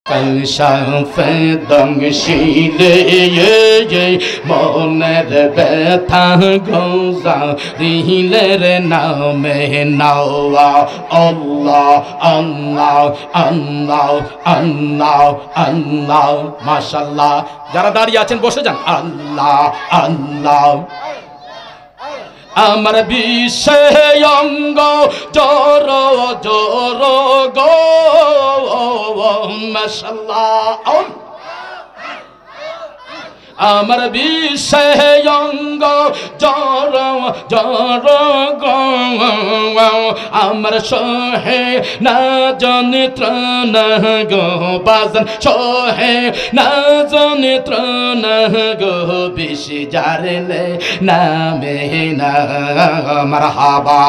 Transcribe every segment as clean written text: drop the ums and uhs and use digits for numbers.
কলশাফে দংশিলে মনের ব্যথা গোজারিলের নামে নাওয়া আল্লাহ আল্লাহ আল্লাহ আল্লাহ আল্লাহ। মাশাআল্লাহ, যারা দাঁড়িয়ে আছেন বসে যান। আল্লাহ আল্লাহ। আমার বিষয় অঙ্গ জোর জোর গো মাশাআল্লাহ। আমার বিষয় অঙ্গ জোর জোর গো আমার সহে না যন্ত্রণা গো বাজান সহে না যন্ত্রণা গো বেশি জারলে নামে না মারহাবা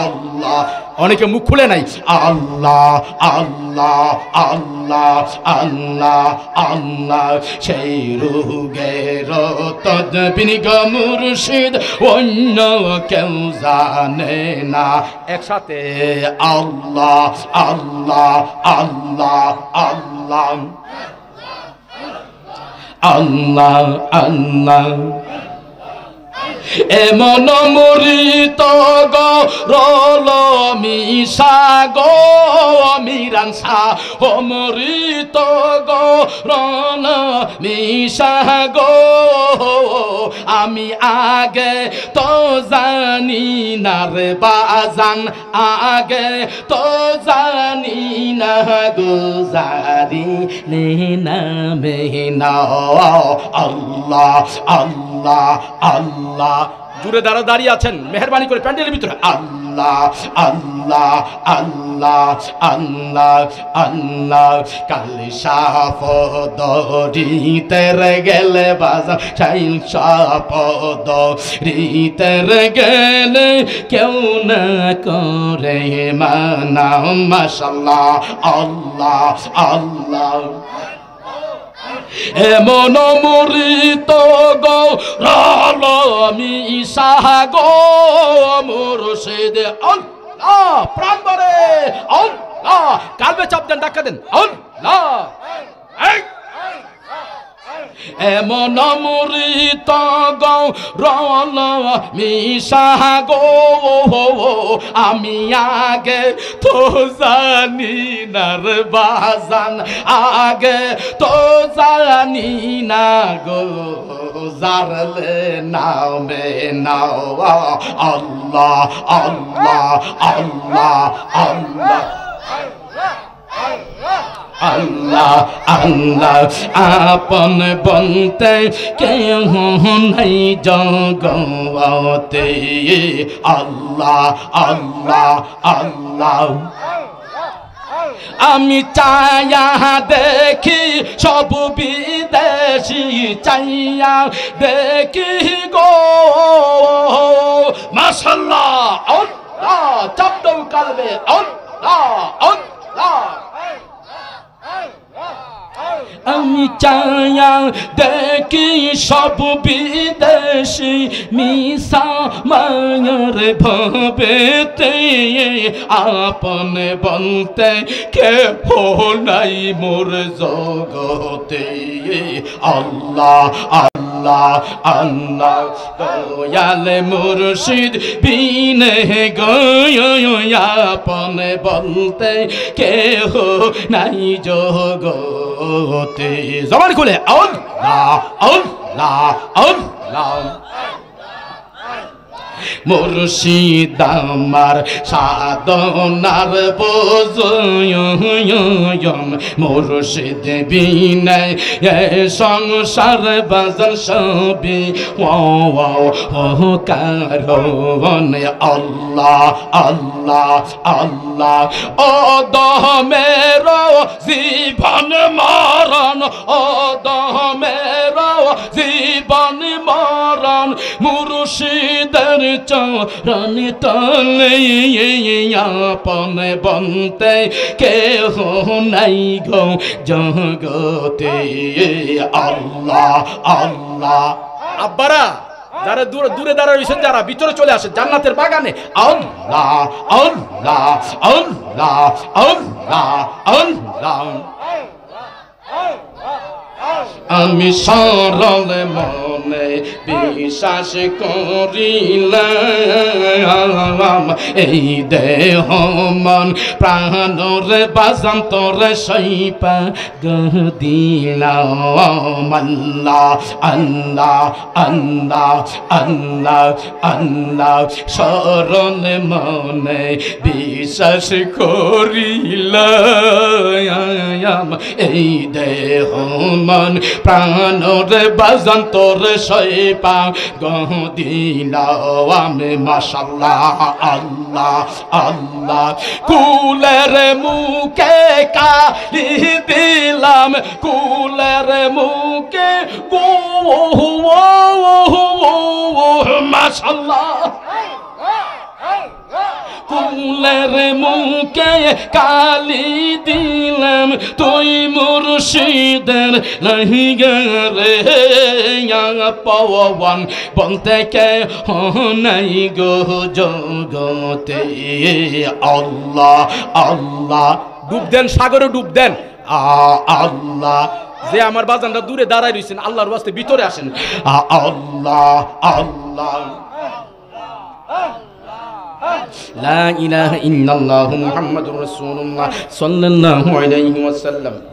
আল্লাহ। অনেকে মুখ খুলে নাই। আল্লাহ আল্লাহ আল্লাহ আল্লাহ আল্লাহ। সেই রোগের তদবির গো মুর্শিদ অন্য কেউ জানে না। একসাথে আল্লাহ আল্লাহ আল্লাহ আল্লাহ আল্লাহ আল্লাহ। এমন মরিত গো রল মিশা গো মিরান সা ও মরিত গো রল মিশা গো আমি আগে তো জানি না রে বাজান আগে তো জানি না গুজারি নামে না আল্লাহ আল্লাহ আল্লাহ। জুড়ে দাঁড়িয়ে আছেন মেহরবানি করে প্যান্ডেলের ভিতরে। আল্লাহ আল্লাহ আল্লাহ আল্লাহ আল্লাহ। কালিশাফ দরিতের গেলে বাজা চাইল সাপদ রিতের গেলে কেউ না করে মানা মাশাআল্লাহ আল্লাহ আল্লাহ। এমন মরিত গো রল মিশা গো মুর্শিদ আল্লাহ প্রাণ ভরে আল্লাহ। কালবে চাপ দেন, ডাকা দেন আল্লাহ। এমন মরিত গো রল মিশা গো আমি আগে তো জানি না রে বাজান আগে তো জানি না গো জারলে নামে নাও আল্লাহ আল্লাহ আল্লাহ আল্লাহ আল্লাহ আল্লাহ। আপন বলতে কেহ নাই জগতে আল্লাহ আল্লাহ আল্লাহ। আমি চাইয়া দেখি সব বিদেশি চাইয়া দেখি গো মাশাআল্লাহ আল্লাহ। চাপ দাও কালবে আল্লাহ আল্লাহ। আমি চাইয়া দেখি সব বিদেশি মিশা মায়ের ভবেতে আপন বলতে কেহ নাই মোর জগতে আল্লাহ আল্লাহ আল্লাহ। দয়াল মুর্শিদ বিনে আপন বলতে কেহ নাই জগতে। জবান খুলে আল্লাহ আল্লাহ আল্লাহ। মুর্শিদ আমার সাধনার বোঝয়ন মুর্শিদ বিনায় সংসার বাজার সবই ও কারণ আল্লাহ আল্লাহ আল্লাহ। ও দমের জীবন মরণ ও দমের জীবন মরণ মুর্শিদের চরণ তলে আপন বলতে কেহ নাই গো জগতে আল্লাহ আল্লাহ। আব্বারা যারা দূরে দাঁড়া রয়েছেন যারা ভিতরে চলে আসে জান্নাতের বাগানে আল্লাহ আল্লাহ আল্লাহ আল্লাহ আল্লাহ। আমি সরল মনে বিশ্বাস করিলাম এই দেহ মন প্রাণরে বাজান তোরে সইপা দিলাম আল্লাহ আল্লাহ আল্লাহ আল্লাহ আল্লাহ সরল মনে বিশ্বাস করিলাম এই দেহ মন প্রাণরে বাজান তোরে সইপা দিলাম মাশাআল্লাহ আল্লাহ আল্লাহ কুলের মুখে কালি দিলাম কুলের মুখে মাশাআল্লাহ কুলের মুখে কালি দিলাম তুই মুর্শিদের নাহি রে পবন বলতে কে নাই গো জগতে আল্লাহ আল্লাহ ডুব দেন সাগরে ডুব দেন আল্লাহ যে আমার বাজানটা দূরে দাঁড়ায় রয়েছেন আল্লাহর ওয়াস্তে ভিতরে আসেন আল্লাহ আল্লাহ لا إله إلا الله محمد رسول الله صلى الله عليه وسلم